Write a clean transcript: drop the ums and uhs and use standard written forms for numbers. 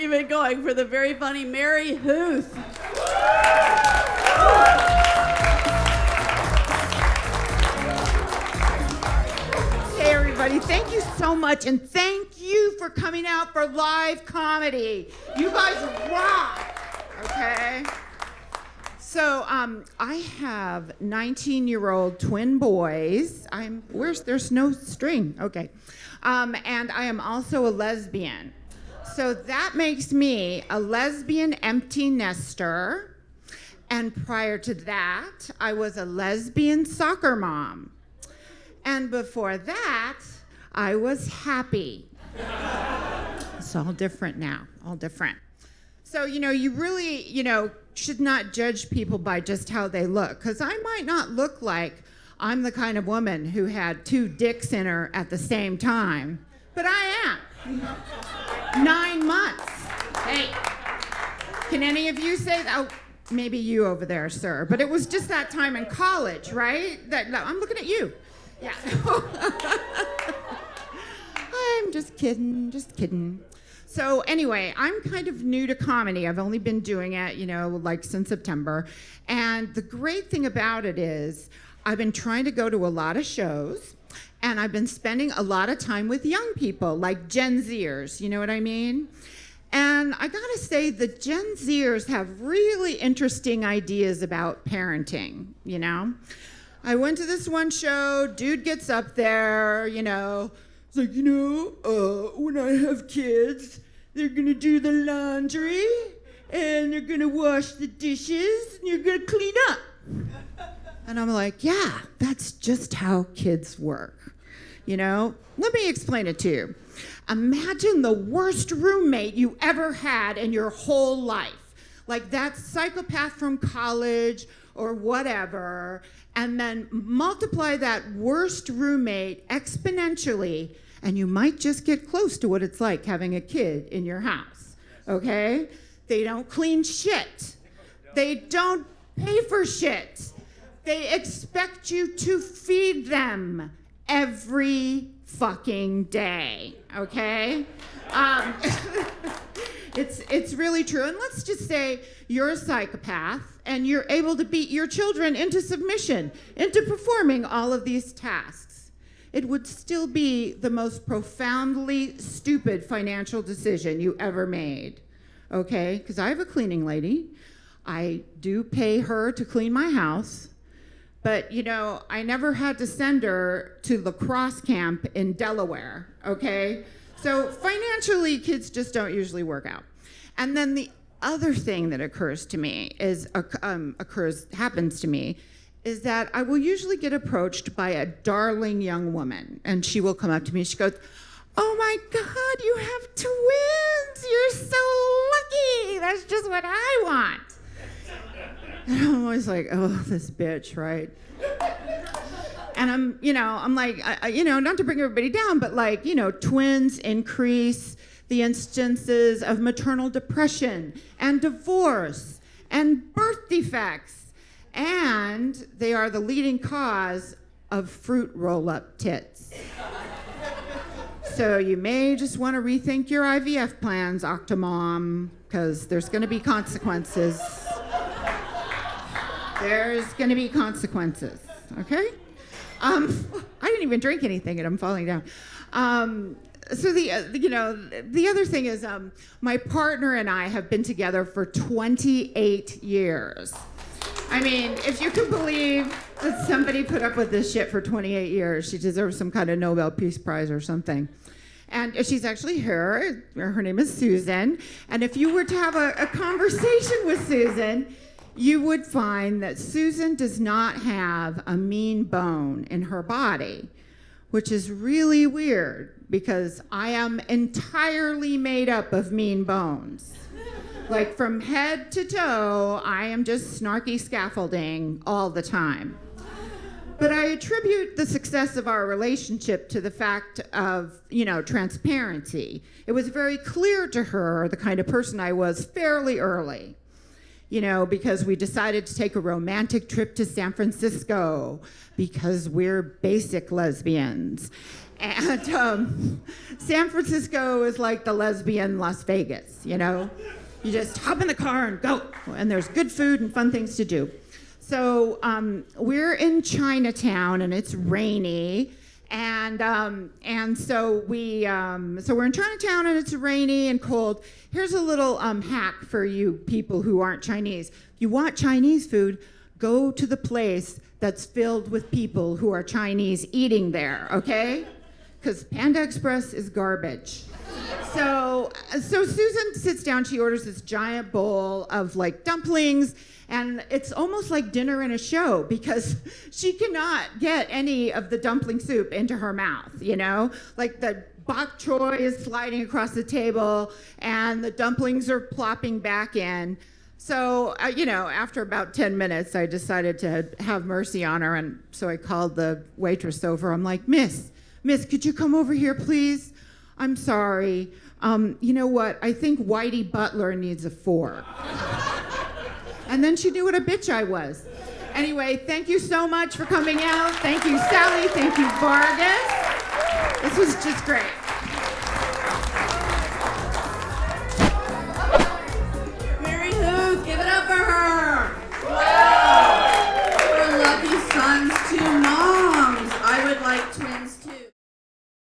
keep it going for the very funny Mary Huth. Hey everybody, thank you so much, and thank you for coming out for live comedy. You guys rock, okay? So I have 19-year-old twin boys. There's no string, okay. And I am also a lesbian. So that makes me a lesbian empty nester. And prior to that, I was a lesbian soccer mom. And before that, I was happy. It's all different now, all different. So, you really, should not judge people by just how they look, because I might not look like I'm the kind of woman who had 2 dicks in her at the same time, but I am. 9 months. Hey, can any of you say that? Oh, maybe you over there, sir, but it was just that time in college, right? I'm looking at you. Yeah. I'm just kidding. So anyway, I'm kind of new to comedy. I've only been doing it, since September. And the great thing about it is I've been trying to go to a lot of shows, and I've been spending a lot of time with young people, like Gen Zers, you know what I mean? And I gotta say, the Gen Zers have really interesting ideas about parenting, I went to this one show, dude gets up there, it's like, when I have kids, they're gonna do the laundry, and they're gonna wash the dishes, and you're gonna clean up. And I'm like, yeah, that's just how kids work. Let me explain it to you. Imagine the worst roommate you ever had in your whole life. Like that psychopath from college or whatever, and then multiply that worst roommate exponentially, and you might just get close to what it's like having a kid in your house, okay? They don't clean shit. They don't pay for shit. They expect you to feed them every fucking day, okay? It's really true. And let's just say you're a psychopath and you're able to beat your children into submission, into performing all of these tasks. It would still be the most profoundly stupid financial decision you ever made, okay? Because I have a cleaning lady. I do pay her to clean my house. But, I never had to send her to lacrosse camp in Delaware, okay? So financially, kids just don't usually work out. And then the other thing that happens to me is that I will usually get approached by a darling young woman, and she will come up to me and she goes, "Oh my God, you have twins! You're so lucky! That's just what I want." And I'm always like, oh, this bitch, right? And I'm like, not to bring everybody down, but twins increase the instances of maternal depression and divorce and birth defects. And they are the leading cause of fruit roll-up tits. So you may just want to rethink your IVF plans, Octomom, because there's going to be consequences. There's going to be consequences, okay? I didn't even drink anything, and I'm falling down. So the other thing is my partner and I have been together for 28 years. I mean, if you can believe that somebody put up with this shit for 28 years, she deserves some kind of Nobel Peace Prize or something. And she's actually here. Her name is Susan. And if you were to have a conversation with Susan, you would find that Susan does not have a mean bone in her body, which is really weird because I am entirely made up of mean bones. Like from head to toe, I am just snarky scaffolding all the time. But I attribute the success of our relationship to the fact of, transparency. It was very clear to her the kind of person I was fairly early. Because we decided to take a romantic trip to San Francisco because we're basic lesbians. And San Francisco is like the lesbian Las Vegas, you know? You just hop in the car and go, and there's good food and fun things to do. So we're in Chinatown, and it's rainy, and so we're in Chinatown, and it's rainy and cold. Here's a little hack for you people who aren't Chinese. If you want Chinese food, go to the place that's filled with people who are Chinese eating there, okay? Because Panda Express is garbage. So Susan sits down, she orders this giant bowl of like dumplings, and it's almost like dinner in a show because she cannot get any of the dumpling soup into her mouth, you know? Like the bok choy is sliding across the table and the dumplings are plopping back in. So, after about 10 minutes, I decided to have mercy on her, and so I called the waitress over. I'm like, Miss, could you come over here, please? I'm sorry. You know what? I think Whitey Butler needs a fork. And then she knew what a bitch I was. Anyway, thank you so much for coming out. Thank you, Sally. Thank you, Vargas. This was just great.